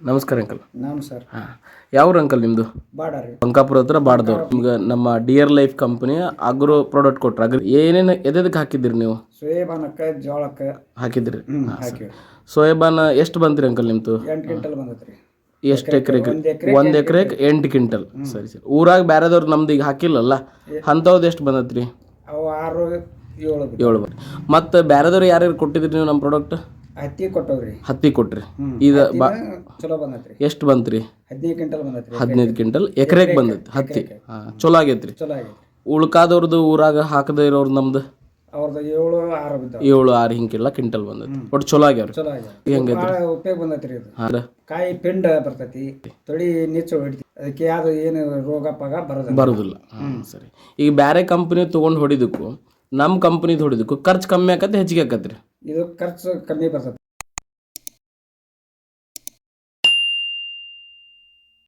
ನಮಸ್ಕಾರ ಅಂಕಲ್. ನಾನು ಸರ್ ಹಾಂ, ಯಾವ್ರು ಅಂಕಲ್ ನಿಮ್ಮದು? ಬಾಡಾರಿ ಬಂಕಾಪುರ ಹತ್ರ ಬಾಡ್ದವ್ರು. ನಿಮ್ಗೆ ನಮ್ಮ ಡಿಯರ್ ಲೈಫ್ ಕಂಪನಿಯ ಆಗ್ರೋ ಪ್ರಾಡಕ್ಟ್ ಕೊಟ್ರು. ಏನೇನು ಎದಕ್ಕೆ ಹಾಕಿದ್ರಿ ನೀವು? ಸೋಯಾಬಾನಕ್ಕೆ ಜೋಳಕ್ಕೆ ಹಾಕಿದ್ರಿ. ಹಾಕಿವಿ. ಸೋಯಾಬಾನ್ ಎಷ್ಟು ಬಂತ್ರಿ ಅಂಕಲ್ ನಿಮ್ದು? 8 ಕ್ವಿಂಟಲ್ ಬಂದತ್ರಿ. ಎಷ್ಟು ಎಕರೆಗೆ? 1 ಎಕರೆಗೆ 8 ಕ್ವಿಂಟಲ್. ಸರಿ ಸರಿ. ಊರಾಗ ಬೇರೆದವ್ರು ನಮ್ದು ಈಗ ಹಾಕಿಲ್ಲಲ್ಲ, ಅಂಥವ್ದು ಎಷ್ಟು ಬಂದತ್ರಿ? ಅವು 6 7 7 ಬರೀ. ಮತ್ತು ಬೇರೆದವ್ರು ಯಾರ್ಯಾರು ಕೊಟ್ಟಿದ್ರಿ ನೀವು ನಮ್ಮ ಪ್ರಾಡಕ್ಟ್? ಹತ್ತಿ ಕೊಟ್ಟವ್ರಿ. ಹತ್ತಿ ಕೊಟ್ರಿ. ಇದು ಚಲೋ ಬಂದತ್ರಿ. ಎಷ್ಟು ಬಂತ್ರಿ? 15 ಕ್ವಿಂಟಲ್ ಬಂದತ್ರಿ. 15 ಕ್ವಿಂಟಲ್ ಎಕರೆಗೆ ಬಂದೈತಿ ಹತ್ತಿ. ಚಲೋ ಆಗೈತ್ರಿ. ಚಲೋ ಆಗೈತಿ. ಉಳ್ಕಾದವ್ರದ್ದು ಊರಾಗ ಹಾಕದೇ ಇರೋರು ನಮ್ದು ಅವ್ರದ್ದು 7 6 ಬಿದ್ದಾವ. 7 6 ಹಿಂಗೆಲ್ಲ ಕ್ವಿಂಟಲ್ ಬಂದೈತಿ. ಒಟ್ಟು ಚಲೋ ಆಗ್ಯಾವ್ರಿ. ಚಲೋ ಆಗ್ಯಾವ. ಹೆಂಗೈತ್ರಿ? ಭಾಳ ಉಪಯೋಗ ಬಂದತ್ರಿ ಇದು. ಹಾಂ, ಕಾಯಿ ಪಿಂಡ ಬರ್ತೈತಿ, ತೊಳಿ ನಿಚ್ಚು ಹೊಡಿತಿ, ಅದಕ್ಕೆ ಯಾವ್ದು ಏನು ರೋಗ ಪಾಗ ಬರೋದಿಲ್ಲ. ಸರಿ. ಈಗ ಬೇರೆ ಕಂಪ್ನಿ ತೊಗೊಂಡು ಹೊಡಿದಕ್ಕೂ ನಮ್ಮ ಕಂಪ್ನಿದು ಹೊಡಿದಕ್ಕೂ ಖರ್ಚು ಕಮ್ಮಿ ಆಕತ್ತೆ ಹೆಚ್ಚಿಗೆ ಆಕತ್ರಿ? ಇದು ಖರ್ಚು ಕಮ್ಮಿ ಬರ್ತೈತಿ.